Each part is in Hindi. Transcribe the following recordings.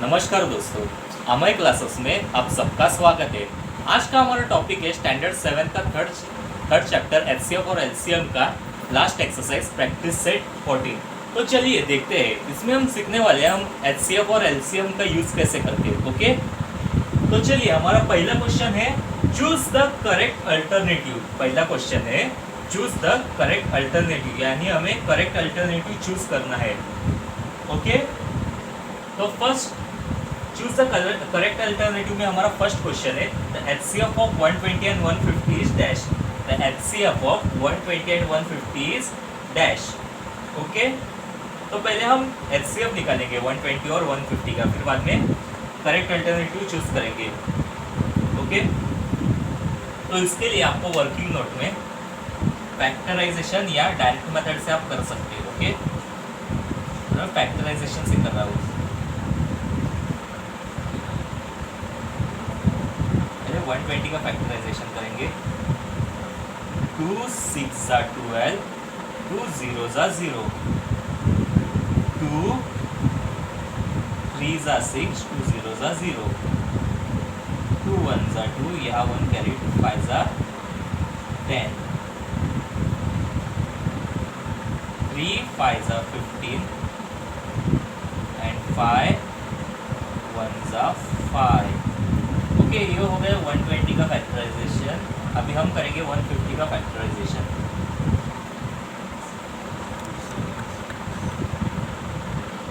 नमस्कार दोस्तों, अमय क्लासेस में आप सबका स्वागत है। आज का हमारा टॉपिक है स्टैंडर्ड 7 का थर्ड चैप्टर एचसीएफ और एलसीएम का लास्ट एक्सरसाइज प्रैक्टिस सेट 14। तो चलिए देखते हैं, इसमें हम सीखने वाले हैं हम एचसीएफ और एलसीएम का यूज़ कैसे करते हैं। ओके, तो चलिए हमारा पहला क्वेश्चन है चूज द करेक्ट अल्टरनेटिव। पहला क्वेश्चन है चूज द करेक्ट अल्टरनेटिव, यानी हमें करेक्ट अल्टरनेटिव चूज करना है। ओके, तो first choose the correct alternative में हमारा फर्स्ट क्वेश्चन है the HCF of 120 and 150 is dash. The HCF of 120 and 150 is dash. Okay, तो पहले हम एचसीएफ निकालेंगे 120 और 150 का, फिर बाद में करेक्ट अल्टरनेटिव चूज करेंगे। ओके, तो इसके लिए आपको वर्किंग नोट में फैक्टराइजेशन या डायरेक्ट मेथड से आप कर सकते हो। ओके, मैं फैक्टराइजेशन से कर रहा हूँ। 120 का फैक्टराइजेशन करेंगे। 2 6 12, 2 0 0, 2 3 6, 2 0 0, 2 1 2, यहाँ 1 कैरी, 2 5 10, 3 5 15 एंड 5 1 5। ओके, ये हो गया 120 का फैक्टराइजेशन। अभी हम करेंगे 150 का फैक्टराइजेशन।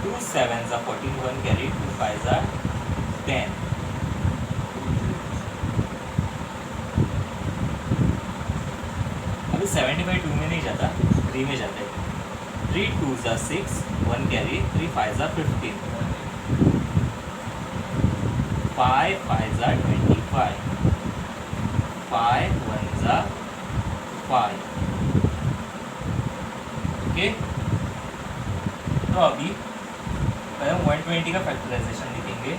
2 7 14, 1 कैरी, 2 5 10, अभी 75 2 में नहीं जाता, 3 में जाता है। 3 2 6, 1 कैरी, 3 5 15, 5 5 25, 5 1 5। ओके, तो अभी पहले हम 120 का फैक्टराइजेशन लिखेंगे।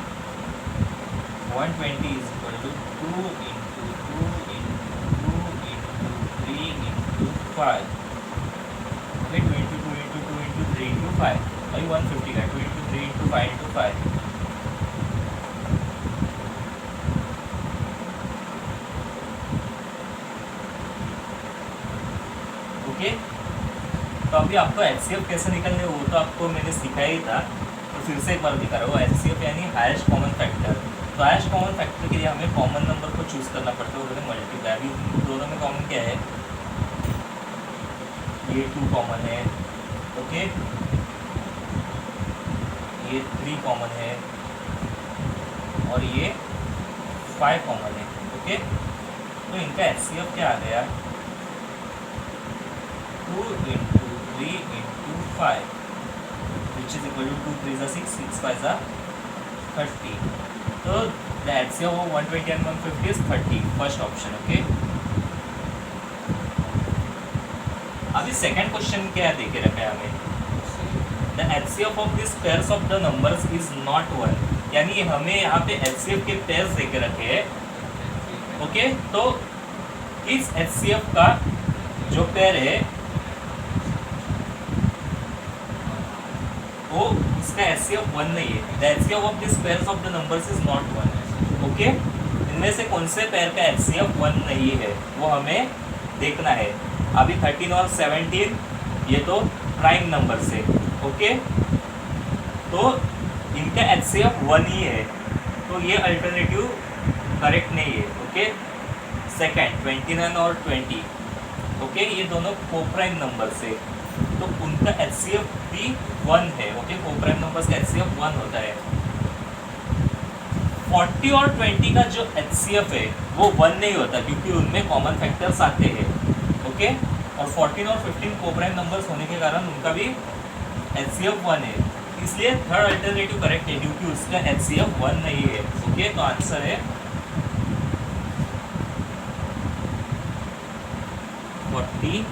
120 is equal to 2 into 2 into 2 into 3 into 5। Okay, 2 into 2 into 2 into 3 into 5। अभी 150 का 2 इंटू 3 इंटू 5 इंटू 5। ओके, तो अभी आपको एचसीएफ कैसे निकालने वो तो आपको मैंने सिखाया ही था, तो फिर से एक बार दिखा रहा हूँ। एचसीएफ यानी हाईएस्ट कॉमन फैक्टर। तो हाईएस्ट कॉमन फैक्टर के लिए हमें कॉमन नंबर को चूज करना पड़ता है, वो मल्टीप्लाई। अभी दोनों में कॉमन क्या है, ये 2 कॉमन है। ओके, ये 3 कॉमन है और ये 5 कॉमन है। ओके, तो इनका एचसीएफ क्या आ गया, 2 into 3 into 5, which is equal to 2 3 6, 6 5 30। तो the HCF of 120 and 150 is 30, first option. Okay, अभी सेकंड क्वेश्चन क्या दे के रखा है हमें, the HCF of this pairs of the numbers is not 1, यानी हमें यहाँ पे एचसीएफ के पेयर्स दे के रखे हैं। ओके, तो इस एचसीएफ का जो पेयर है वो इसका एचसीएफ 1 नहीं है। The HCF of this pairs of the numbers is not 1। Okay, इनमें से कौन से पेयर का एचसीएफ 1 नहीं है वो हमें देखना है। अभी 13 और 17 ये तो प्राइम नंबर से। ओके, तो इनका एचसीएफ 1 ही है, तो ये अल्टरनेटिव करेक्ट नहीं है। ओके, सेकंड 29 और 20, ओके, ये दोनों कोप्राइम नंबर से, तो उनका एचसीएफ भी 1 है। ओके, कोप्राइम नंबर्स का एचसीएफ 1 होता है। 40 और 20 का जो एचसीएफ है वो 1 नहीं होता, क्योंकि उनमें कॉमन फैक्टर्स आते हैं। ओके, और 14 और 15 कोप्राइम नंबर्स होने के कारण उनका भी एचसीएफ 1 है, इसलिए थर्ड अल्टरनेटिव करेक्ट है, क्योंकि उसका एचसीएफ 1 नहीं है। ओके, तो आंसर है 40,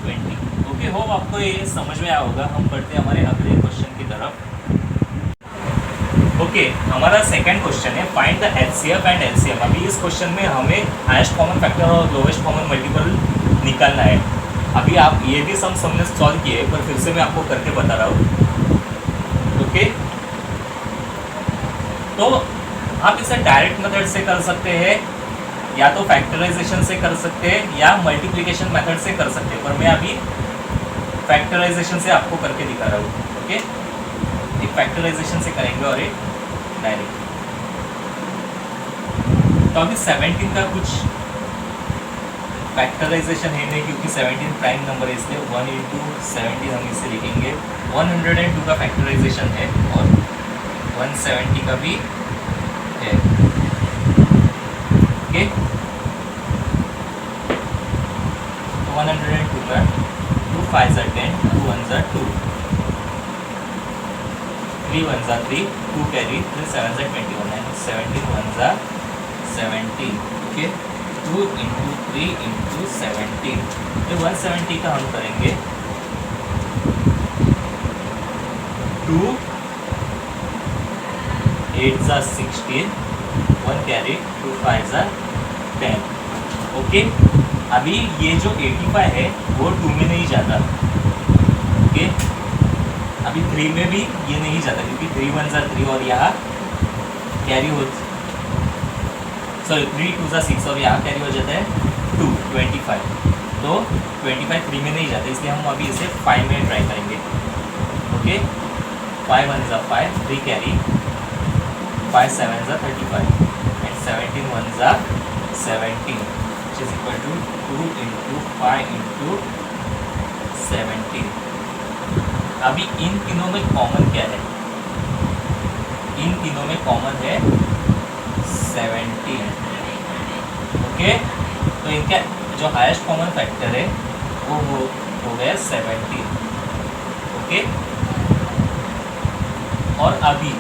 20। ओके, होप आपको ये समझ में आया होगा। हम बढ़ते हैं हमारे अगले क्वेश्चन की तरफ। ओके, हमारा सेकंड क्वेश्चन है find the HCF and LCM. अभी इस क्वेश्चन में हमें हाईएस्ट कॉमन फैक्टर और लोवेस्ट कॉमन मल्टीपल निकालना है। अभी आप ये भी सम हमने सॉल्व किए, पर फिर से मैं आपको करके बता रहा हूँ। ओके, तो आप इसे डायरेक्ट मेथड से कर सकते हैं, या तो फैक्टराइजेशन से कर सकते हैं, या मल्टीप्लिकेशन मेथड से कर सकते हैं, पर मैं अभी फैक्टराइजेशन से आपको करके दिखा रहा हूँ। ओके, एक फैक्टराइजेशन से करेंगे और एक डायरेक्ट। तो अभी 17 का कुछ फैक्टराइजेशन है नहीं, क्योंकि 17 प्राइम नंबर है, इसलिए 1 इंटू 17 हम इसे लिखेंगे। 102 का फैक्टराइजेशन है और 170 का भी है। ओके, 102 का 2 5 10, 2 1 2, 3 1 3, 2 carry, 3 7 21 and 17 1 17। Okay, 2 into 3 into 17, तो 170 का हम करेंगे 2 8 16, 1 कैरी, 2 5 10। ओके, अभी ये जो 85 है वो 2 में नहीं जाता। ओके, अभी 3 में भी ये नहीं जाता, क्योंकि 3 1 3 और यहाँ कैरी हो, सॉरी 3 2 6 और यहाँ कैरी हो जाता है 2 25। तो 25 3 में नहीं जाता, इसलिए हम अभी इसे 5 में ट्राई करेंगे। Okay, 5 1 5, 3 carry, 5 7 35 and 17 1 17, which is equal to 2 into 5 into 17। अभी इन तीनों में कॉमन क्या है? इन तीनों में कॉमन है 17। ओके, तो इनका जो हाईएस्ट कॉमन फैक्टर है वो हो गया 17। ओके, और अभी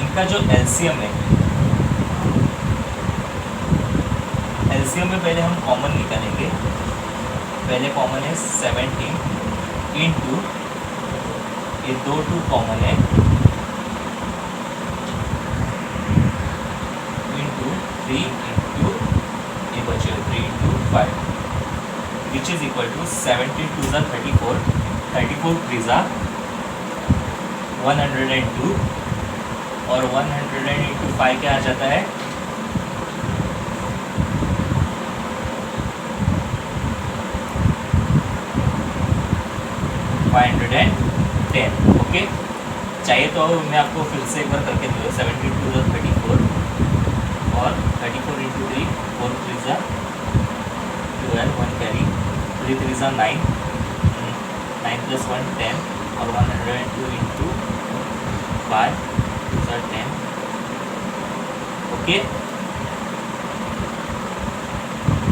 इनका जो एलसीएम है, एलसीएम में पहले हम कॉमन निकालेंगे। पहले कॉमन है 17 इंटू ये 2 2 कॉमन है इंटू 3 इंटू ये बचे 3 into 5, which is equal to 17 2 34, 34 3 102 और 100 इंटू 5 क्या आ जाता है? 510। ओके, चाहिए तो मैं आपको फिर से एक बार करके दूँ। 17 2 34 और 34 इंटू 3, 4 3 12, 1 कैरी, 3 3 9, 9 + 1 10 और 102 इंटू 5 2 10। ओके,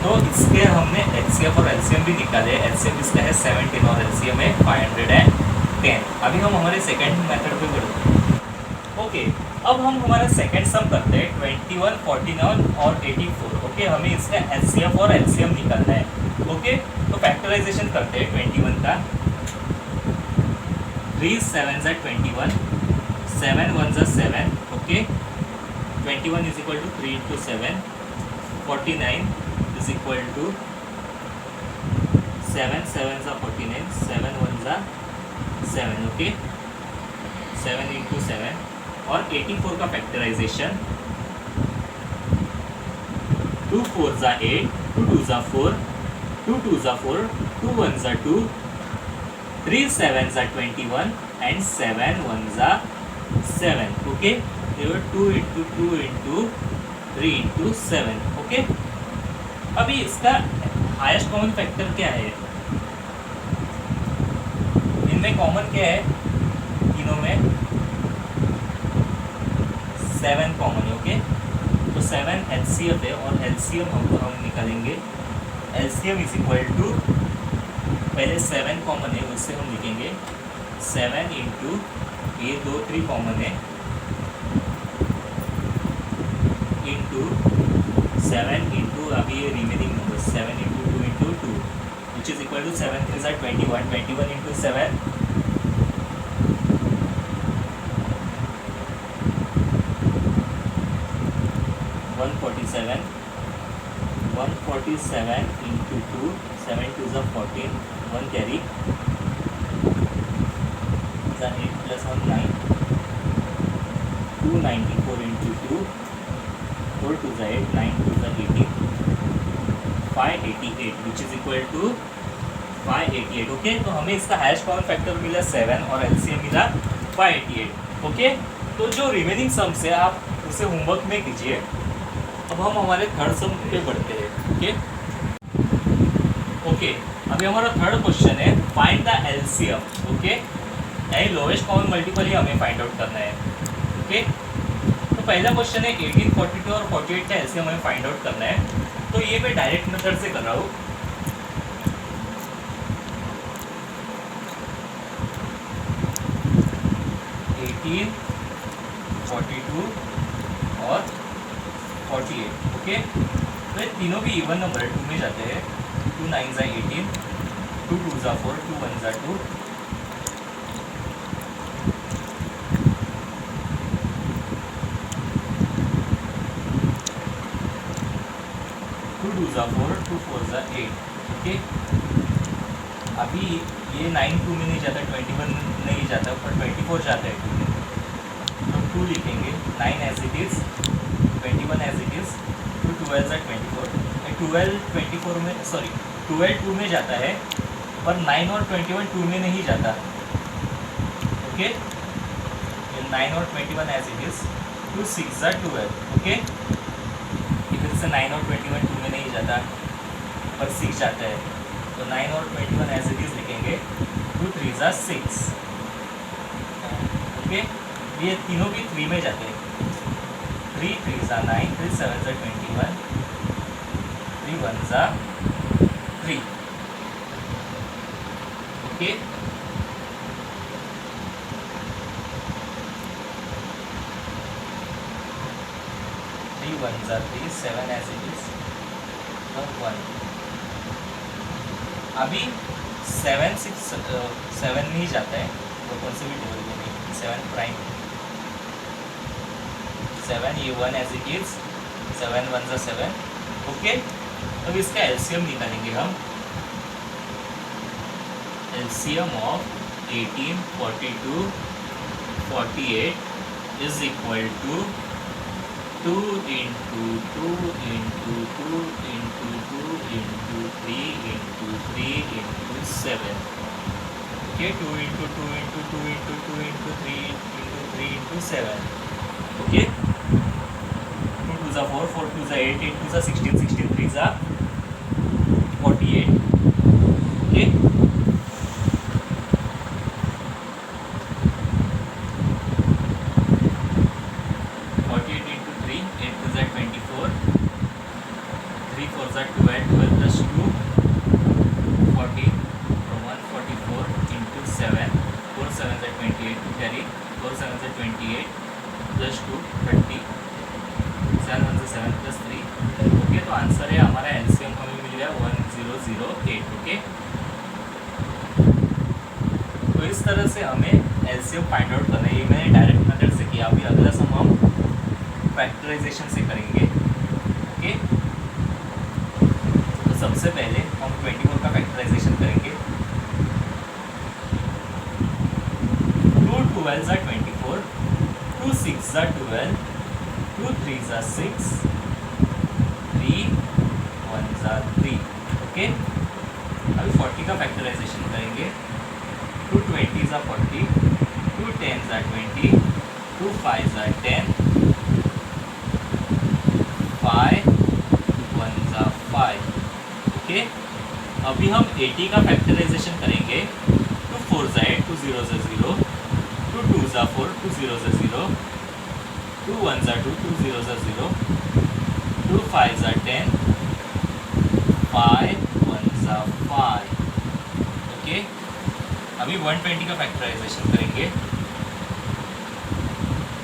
तो इसके हमने एचसीएफ और एलसीएम भी निकाले। एचसीएफ इसका है 17 और एलसीएम है 510। अभी हम हमारे सेकंड मेथड पे बढ़ते हैं। ओके, अब हम हमारा सेकंड सम करते हैं 21 49 और 84। ओके, हमें इसका एचसीएफ और एलसीएम निकालना है। ओके, तो फैक्टराइजेशन करते हैं 21 का। 3 7 21, 7 1 7। Okay, 21 is equal to 3 into 7, 49 is equal to 7 7 49, 7 1 7। Okay, 7 into 7 और 84 का factorisation 2 4 8, 2 2 4, 2 2 4, 2 1 2, 3 7 21 and 7 1 7। Okay, 2 into 2 into 3 into 7। Okay, अभी इसका हाईएस्ट कॉमन फैक्टर क्या है? इनमें कॉमन क्या है? तीनों में 7 कॉमन है। ओके, तो 7 एचसीएफ है और एलसीएम हम निकालेंगे। एलसीएम इज इक्वल टू, पहले 7 कॉमन है उससे हम लिखेंगे 7 इंटू ये 2 3 कॉमन है इंटू 7 इंटू अभी ये remaining number 7 into 2 into 2, which is equal to 7 3 21, 21 into 7 147, 147 into 2, 7 2 14, 1 carry, 8 + 1 9, 294 into 2, 4 to the 8, 9 to the 18, 588 which is equal to 588. Okay, तो हमें इसका हाईएस्ट कॉमन फैक्टर मिला 7 और एलसीएम मिला 588. ओके, तो जो रिमेनिंग सम्स है आप उसे होमवर्क में कीजिए. अब हम हमारे थर्ड सम पे बढ़ते हैं. ओके ओके, अभी हमारा थर्ड क्वेश्चन है फाइंड द एलसीएम. ओके, यानी लोएस्ट कॉमन मल्टीपल ही हमें फाइंड आउट करना है. ओके, तो पहला क्वेश्चन है 18, 42 और 48 का एलसीएम हमें फाइंड आउट करना है. तो ये मैं डायरेक्ट मेथड से कर रहा हूँ. 18, 42 और 48. ओके, तो ये तीनों भी इवन नंबर 2 में जाते हैं. 2 9 ज़ा 18, 2 2 ज़ा 4, 2 1 ज़ा 2, 2 2 ज़ा 4, 2 4 ज़ा 8. ओके, अभी ये 9 2 में नहीं जाता, 21 नहीं जाता, पर 24 जाता है 2 में. तो 2 लिखेंगे, 9 as it is, 21 as it is, तो 12 ज़ा 24. 12 24 में, सॉरी 12 2 में जाता है, पर 9 और 21 2 में नहीं जाता. ओके, 9 और 21 एज इट इज़, 2 6 ज़ा 12. ओके, इधर से 9 और 21 2 में नहीं जाता, पर 6 जाता है. तो 9 और 21 एज इट इज़ लिखेंगे. 2 3 ज़ा 6. ओके, ये तीनों भी 3 में जाते हैं. 3 3 ज़ा 9, 3 7 ज़ा 21, 3 1 ज़ा 3. ओके, थ्री 1 ज़ा 3, 7 एज इट इज़, 1. अभी 7 6 7 नहीं जाता है, वो कौन से भी टेबल में नहीं. 7 प्राइम 7, ये 1 एज इट इज़, 7 1 ज़ा 7. ओके, अब इसका एलसीएम निकालेंगे हम. LCM of 18, 42, 48 is equal to 2 into 2 into 2 into 2 into 3 into 3 into 7. Okay, 2 into 2 into 2 into 2 into 3 into 3 into 7. Okay, 2 2 ज़ा 4, 4 2 ज़ा 8, 8 2 ज़ा 16, 16 3 ज़ा 48. Okay, तो आंसर है हमारा एलसीएम हमें मिल गया 1008. ओके, तो इस तरह से हमें एलसीएम फाइंड आउट करना है. ये मैंने डायरेक्ट मेथड से किया. अभी अगला सम हम फैक्टराइजेशन से करेंगे. ओके, तो सबसे पहले हम 24 का फैक्टराइजेशन करेंगे. 2 12 ज़ा 24, 2 6 ज़ा 12, 2 3 ज़ा 6, 3 1 ज़ा 3. ओके, अभी 40 का फैक्टराइजेशन करेंगे. 2 20 ज़ा 40, 2 10 ज़ा 20, 2 5 ज़ा 10, 5 1 ज़ा 5. ओके, अभी हम 80 का फैक्टराइजेशन करेंगे. 2 4 ज़ा 8, 2 0 ज़ा 0, 2 2 ज़ा 4, 2 0 ज़ा 0, 2 1 ज़ा 2, 2 0 ज़ा 0, 2 5 ज़ा 10, 5 1 ज़ा 5. ओके, अभी 120 का फैक्टराइजेशन करेंगे.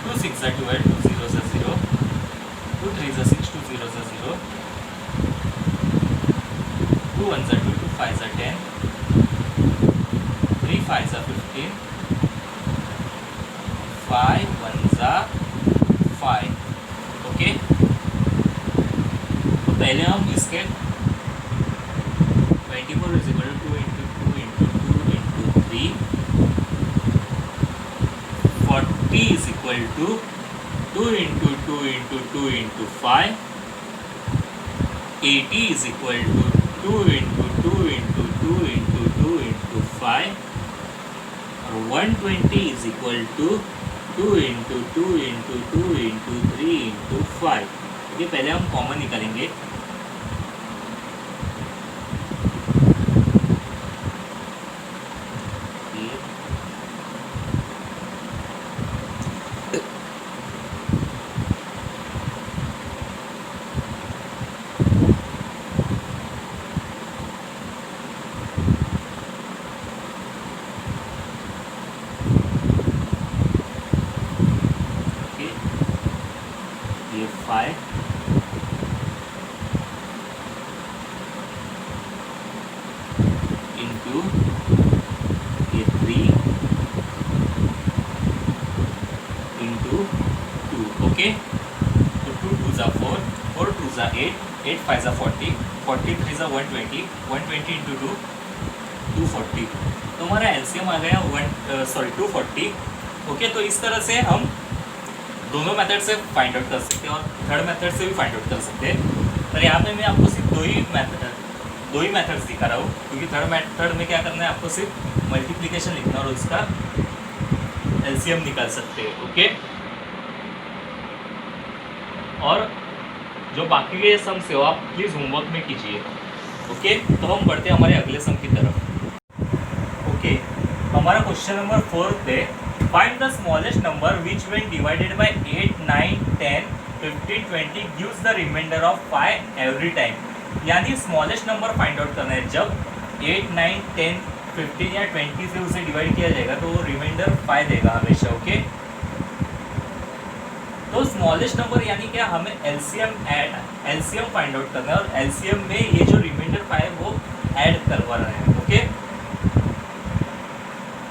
2 6 ज़ा 12, 2 0 ज़ा 0, 2 3 ज़ा 6, 2 0 ज़ा 0, 2 1 ज़ा 2, 2 5 ज़ा 10, 3 5 ज़ा 15, 5 1 ज़ा 5. ओके, तो पहले हम इसके 24 is equal to 2 into 2 into 2 into 3, 40 is equal to 2 into 2 into 2 into 5. 80 is equal to 2 into 2 into 2 into 2 into 5. और 120 is equal to 2 into 2 into 2 into 3 into 5. ये पहले हम कॉमन निकालेंगे. ये 5 into ये 3 into 2. ओके, तो 2 2s are 4, 4 2s are 8, 8 5s are 40, 40 3s are 120, 120 into 2 240. तो हमारा एलसीएम आ गया 240. ओके, तो इस तरह से हम दोनों मेथड से फाइंड आउट कर सकते हैं और थर्ड मेथड से भी फाइंड आउट कर सकते हैं. पर यहाँ पे मैं आपको सिर्फ दो ही मेथड्स दिखा रहा हूँ, क्योंकि थर्ड मेथड में क्या करना है, आपको सिर्फ मल्टीप्लिकेशन लिखना और उसका एलसीएम निकाल सकते हैं. ओके, और जो बाकी के सम्स है वो आप प्लीज़ होमवर्क में कीजिए. ओके, तो हम बढ़ते हैं हमारे अगले सम की तरफ. ओके, हमारा क्वेश्चन नंबर 4 पे find the smallest number which when divided by 8 9 10 15 20 gives the remainder of 5 every time. यानी स्मॉलेस्ट नंबर फाइंड आउट करना है. जब 8 9 10 15 या 20 से उसे डिवाइड किया जाएगा तो वो रिमाइंडर 5 देगा हमेशा. ओके, तो स्मॉलेस्ट नंबर यानी क्या, हमें एलसीएम फाइंड आउट करना है और एलसीएम में ये जो रिमाइंडर 5 वो ऐड करवा रहे हैं. ओके,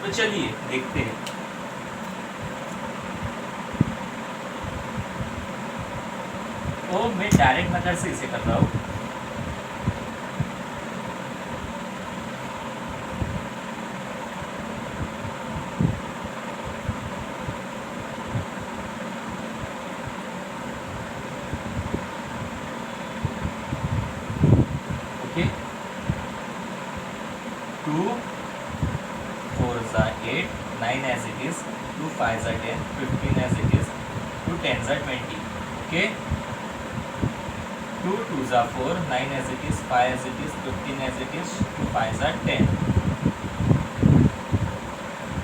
तो चलिए देखते हैं. तो मैं डायरेक्ट मेथड से इसे कर रहा हूँ. Okay, 2 4s are 8, 9 as it is, 2 5s are 10, 15 as it is, 2 10s are 20. Okay, 2 2s are 4, 9 as it is, 5 as it is, 15 as it is, 2 5s are 10.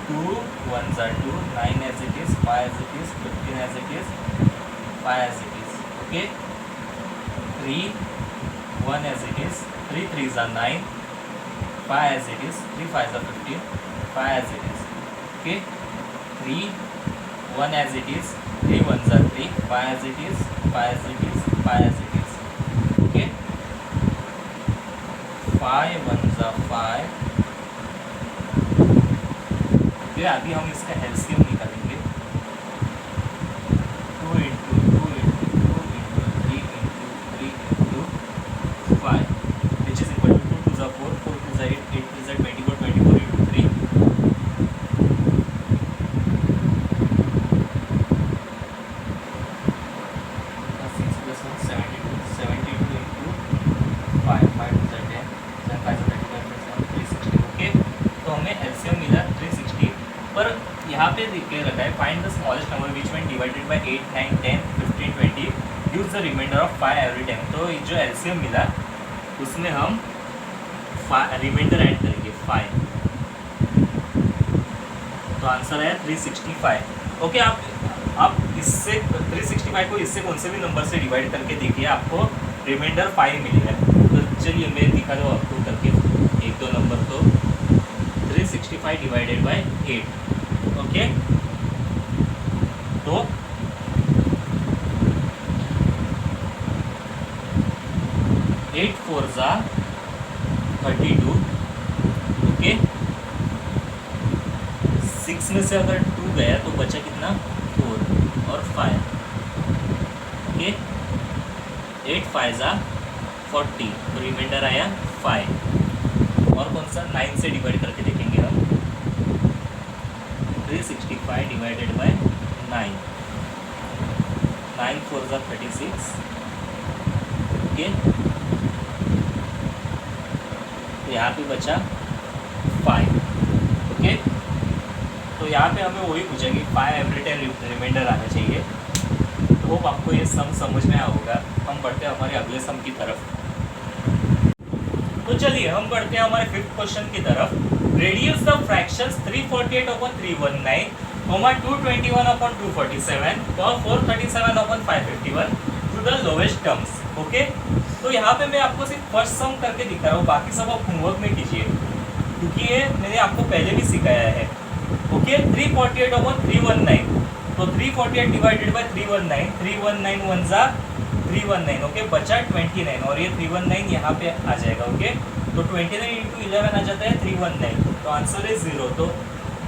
2 1s are 2, 9 as it is, 5 as it is, 15 as it is, 5 as it is. Okay, 3 1 as it is, 3 3s are 9, 5 as it is, 3 5s are 15, 5 as it is. Okay, 3 1 as it is, 3 1s are 3, 5 as it is, 5 as it is, 5 as it is. 5 1s are 5. फिर अभी हम इसका एलसीएम निकालेंगे. 2 into 2 into 2 into 3 into 3 into 5, which is equal to 2 2s are 4, 4 2s are 8, 8 3s are 24, 24 into 3. 6 plus 1 72, 72 into 5, 5 2s are 10, 7 5s are 35, 360. Okay, तो हमें एलसीएम मिला 360. पर यहाँ पे देखिए रखा है find the smallest number which when divided by 8 9 10 15 20 gives the remainder of 5 every time. तो जो एलसीएम मिला उसमें हम रिमाइंडर ऐड करेंगे 5. तो आंसर है 365. ओके, आप इससे 365 को इससे कौन से भी नंबर से डिवाइड करके देखिए, आपको रिमाइंडर 5 मिलेगा. तो चलिए मैं दिखा दूँ आपको करके एक दो नंबर. तो 365 डिवाइडेड बाय 8. ओके, तो 8 4s are 32. ओके, 6 में से अगर 2 गया तो बचा कितना, 4 और 5. ओके, 8 5s are 40, तो रिमाइंडर आया 5. और कौन सा, 9 से डिवाइड करके देखेंगे हम. 365 डिवाइडेड बाय 9. 9 4 जा 36, ओके। तो यहाँ पे बचा 5, ओके। तो यहाँ पे हमें वही पूछा कि 5 एवरी टाइम रिमाइंडर आना चाहिए। तो होप आपको ये सम समझ में आया होगा। हम बढ़ते हैं हमारे अगले सम की तरफ। तो चलिए हम बढ़ते हैं हमारे 5th क्वेश्चन की तरफ। Reduce the fractions 348 upon 319, 221 upon 247 और 437 upon 551 to the lowest terms, okay. तो यहाँ पे मैं आपको सिर्फ फर्स्ट सम करके दिखा रहा हूँ, बाकी सब आप होमवर्क में कीजिए क्योंकि ये मैंने आपको पहले भी सिखाया है, ओके। 348 अपॉन 319, तो 348 डिवाइडेड बाय 319, 319 वन जा 319, ओके। बचा 29 और ये 319 यहाँ पे आ जाएगा, ओके। तो 29 इंटू 11 आ जाता है 319, तो आंसर है 0। तो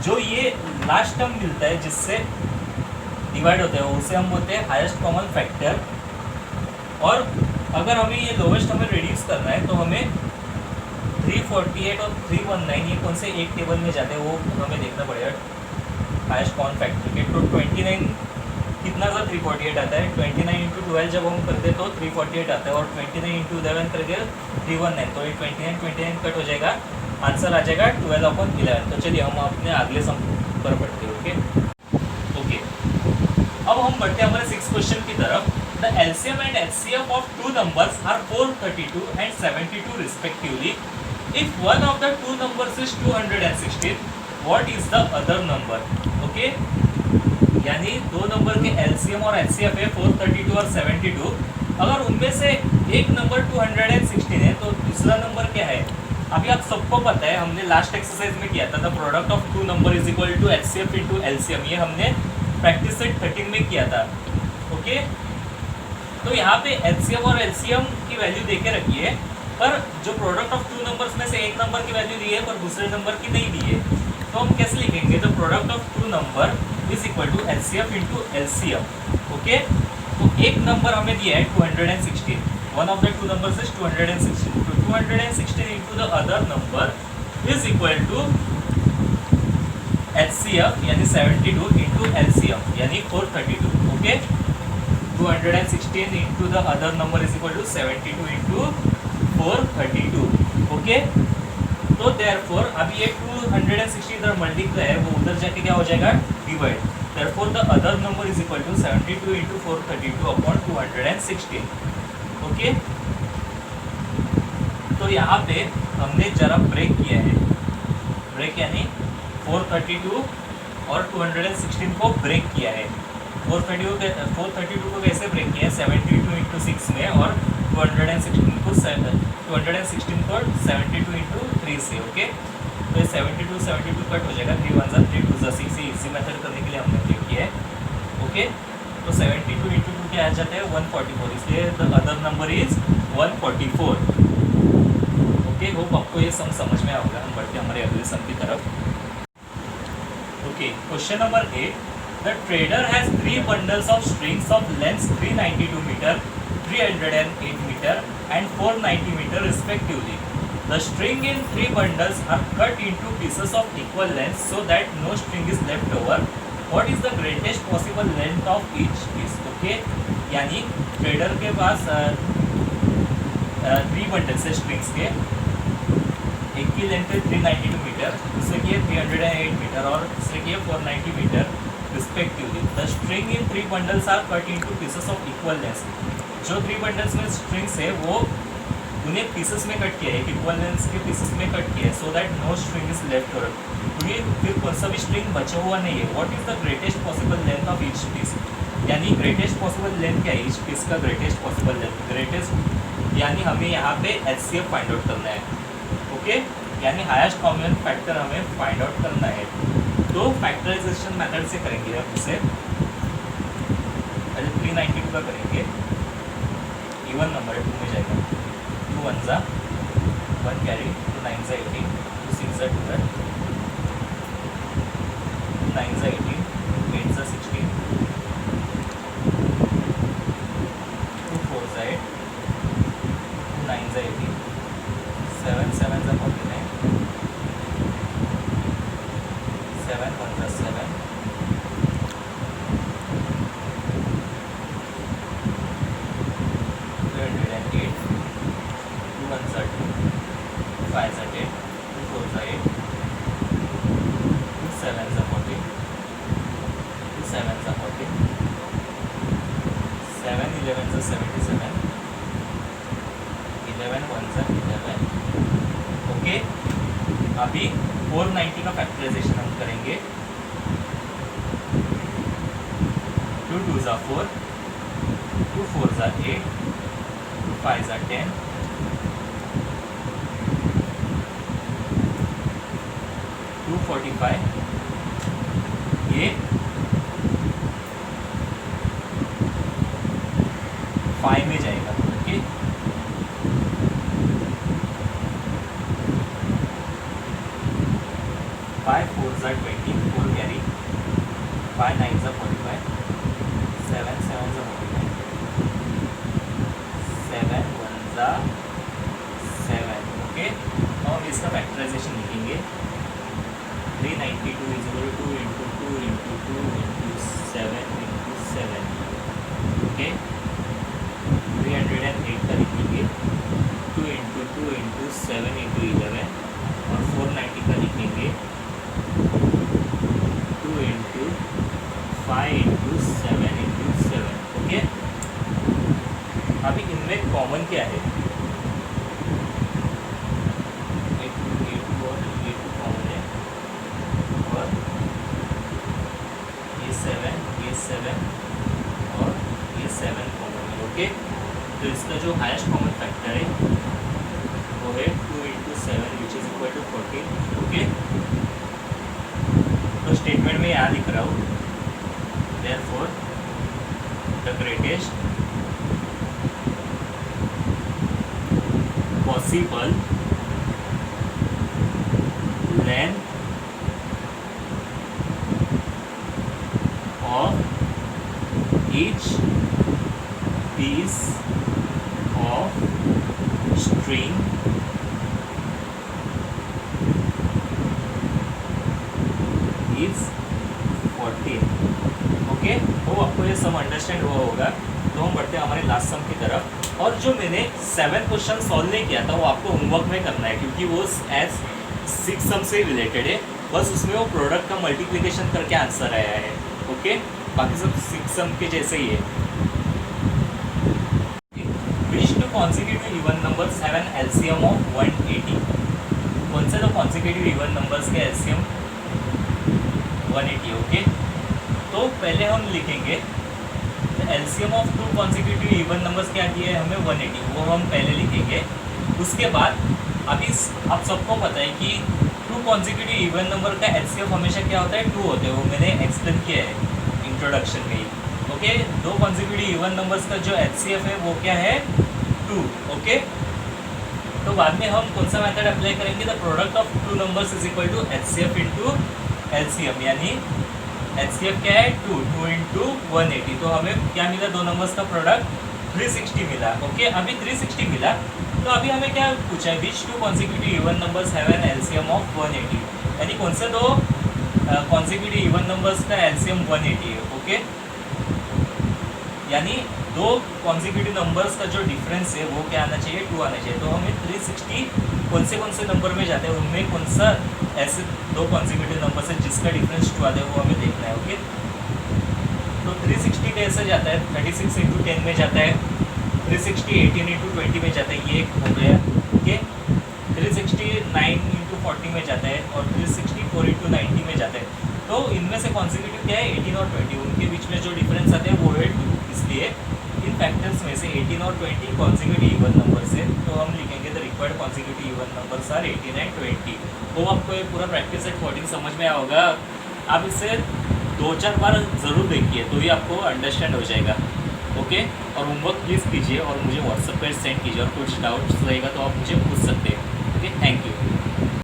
जो ये लास्ट टर्म मिलता है जिससे डिवाइड होता है उसे हम बोलते हैं हाईएस्ट कॉमन फैक्टर। और अगर हमें ये लोवेस्ट हमें रिड्यूस करना है तो हमें 348 और 319 ये कौन से एक टेबल में जाते हैं वो हमें देखना पड़ेगा हाईएस्ट कॉमन फैक्टर के। तो 29 कितना सा 348 आता है, 29 इंटू 12 जब हम करते हैं तो 348 आता है और 29 इंटू 11 करके 319, तो ये 29 कट हो जाएगा, आंसर आ जाएगा 12 अपॉन 11। तो चलिए हम अपने अगले सम पर बढ़ते हैं, ओके। अब हम बढ़ते हैं हमारे 6th क्वेश्चन की तरफ। The LCM and HCF of two numbers are 432 and 72 respectively. If one of the two numbers is 216, what is the other number, okay. यानी दो नंबर के एलसीएम और एचसीएफ है 432 और 72। अगर उनमें से एक नंबर 216 है तो दूसरा नंबर क्या है। अभी आप सबको पता है, हमने लास्ट एक्सरसाइज में किया था the product of two number is equal to HCF into LCM, ये हमने प्रैक्टिस सेट 13 में किया था, ओके। तो यहाँ पे एचसीएफ और एलसीएम की वैल्यू देके रखी है, पर जो प्रोडक्ट ऑफ टू नंबर्स में से एक नंबर की वैल्यू दी है पर दूसरे नंबर की नहीं दी है, तो हम कैसे लिखेंगे the product of two number is equal to HCF into LCM, okay. तो एक नंबर हमें दिया है 216, one of the two numbers is 216, तो 216 into the other number is equal to HCF यानी 72 इंटू एलसीएम यानी 432, ओके। 216 into the other number is equal to 72 into 432, okay. तो देयरफॉर अभी ये 260 इधर मल्टीप्लाई है, वो उधर जाके क्या हो जाएगा divide. Therefore the other number is equal to 72 into 432 upon 216, okay. तो यहाँ पे हमने जरा ब्रेक किया है, ब्रेक यानी 432 और 216 को ब्रेक किया है। 432 को कैसे ब्रेक किया है 72 इंटू 6 में और 216 को 72 इंटू 3 से, ओके। तो ये 72 कट हो जाएगा, 3 1 3 2 6, इसी मेथड करने के लिए हमने ब्रेक किया है, ओके। तो 72 इंटू 2 क्या आ जाता है 144, इसलिए the other number is 144, okay. Hope आपको ये सम समझ में आएगा। हम बढ़ते हैं हमारे अगले सम की तरफ, okay. Question number 8, the trader has 3 bundles of strings of lengths 392 meter, 308 meter and 490 meter respectively. The string in 3 bundles are cut into pieces of equal length so that no string is left over. What is the greatest possible length of each piece? Okay, यानी ट्रेडर के पास 3 bundles है स्ट्रिंग्स के, एक की लेंथ है 392 मीटर, दूसरे की है 308 मीटर और दूसरे की है 490 metre respectively. The string in 3 bundles are cut into pieces of equal length. जो 3 bundles में स्ट्रिंग्स है वो उन्हें पीसेस में कट किया है, इक्वल लेंथ के पीसेस में कट किया है, so that no string is left over. फिर कौन सा भी स्ट्रिंग बचा हुआ नहीं है। What is the greatest possible length of each piece, यानी ग्रेटेस्ट पॉसिबल लेंथ क्या है ईच पीस का, ग्रेटेस्ट पॉसिबल लेंथ। ग्रेटेस्ट यानी हमें यहाँ पे एचसीएफ फाइंड आउट करना है, ओके। यानी हाईएस्ट कॉमन फैक्टर हमें फाइंड आउट करना है। तो फैक्टराइजेशन मेथड से करेंगे अब इसे, पहले 392 का करेंगे, इवन नंबर है 2 में जाएगा, 2 1 जा 1 कैरी, 2 9 जा 18, 2 6 जा 12, 2 9 जा 18, 8 जा 16, 2 4 जा 8, 2 9 जा 18, 7 7 जा 49, 7 1 जा 7, 10, 2 4s are 8, 2 7s are 14, 2 7s are 14, 7 11s are 77, 11 1s are 11. Okay, अभी 490 का फैक्टराइजेशन हम करेंगे. 2 2s are 4, 2 4s are 8, 2 5s are 10, 245. ये 5 में जाएगा. Okay, 5 4s are 20, 4 carry, 5 9s are 45, 7 7s are 45, 7 1s are 7. Okay, अब हम इसका फैक्टराइजेशन लिखेंगे. 392 is equal to 2 into 2 into 2 into 7 into 7. Okay, 308 का लिखेंगे. 2 into 2 into 7 into 11 और 490 का लिखेंगे. 2 into 5 into 7 into 7. ओके, अभी इनमें कॉमन क्या है? और ये 7 कॉमन है. ओके, तो इसका जो हाईएस्ट कॉमन फैक्टर है वो है 2 into 7 which is equal to 14. Okay, तो स्टेटमेंट में यहाँ लिख रहा हूँ, therefore the greatest possible length of each piece of string is 14. Okay, तो आपको ये सम अंडरस्टैंड हुआ होगा. तो हम बढ़ते हैं हमारे लास्ट सम की तरफ. और जो मैंने 7 क्वेश्चन सॉल्व नहीं किया था वो आपको होमवर्क में करना है, क्योंकि वो एज 6 सम से रिलेटेड है. बस उसमें वो प्रोडक्ट का मल्टीप्लिकेशन करके आंसर आया है. ओके, बाकी सब 6 सम के जैसे ही है. Which two consecutive even numbers have an LCM of 180. कौन से दो कॉन्सिक्यूटिव इवन नंबर्स के एलसीएम 180. ओके, तो पहले हम लिखेंगे LCM of 2 consecutive even numbers क्या दिए हमें 180, वो हम पहले लिखेंगे. उसके बाद अभी आप सबको पता है कि 2 कॉन्सिक्यूटिव इवन नंबर का एलसीएम हमेशा क्या होता है? 2 होते हैं. वो मैंने एक्सप्लेन किया है इंट्रोडक्शन में ही. ओके, 2 कॉन्सिक्यूटिव इवन नंबर्स का जो एचसीएफ है वो क्या है? 2. ओके, तो बाद में हम कौन सा मेथड अप्लाई करेंगे? The product of 2 numbers is equal to HCF into LCM. यानी एचसीएफ क्या है? 2 इंटू 180. तो हमें क्या मिला? 2 नंबर्स का प्रोडक्ट 360 मिला. ओके, अभी 360 मिला. तो अभी हमें क्या पूछा है? विच 2 consecutive even numbers have an LCM of 180. यानी कौन से 2 कॉन्सिक्यूटिव इवन नंबर्स का एलसीएम 180 है. ओके, यानी 2 कॉन्सिक्यूटिव नंबर्स का जो डिफरेंस है वो क्या आना चाहिए? 2 आना चाहिए. तो हमें 360 कौन से नंबर में जाते हैं, उनमें कौन सा ऐसे 2 कॉन्सिक्यूटिव नंबर है जिसका डिफरेंस 2 आता है वो हमें देखना है. ओके, तो 360 कैसे जाता है? 36 इंटू 10 में जाता है. 360 18 इंटू 20 में जाता है. ये हो गया. ओके, 369 इंटू 40 में जाता है और 364 इंटू 90 में जाता है. तो इनमें से कॉन्सिक्यूटिव क्या है? 18 और 20. उनके बीच में जो डिफरेंस आते हैं वो है 2. इसलिए इन फैक्टर्स में से 18 और 20 कॉन्सिक्यूटिव इवन नंबर्स है. तो हम लिखेंगे the required consecutive even numbers are 18 and 20. वो आपको ये पूरा प्रैक्टिस सेट 14 समझ में आया होगा. आप इसे 2-4 बार ज़रूर देखिए तो ही आपको अंडरस्टैंड हो जाएगा. ओके, और होमवर्क प्लीज़ कीजिए और मुझे व्हाट्सएप पर सेंड कीजिए. और कुछ डाउट्स रहेगा तो आप मुझे पूछ सकते हैं. Okay, thank you.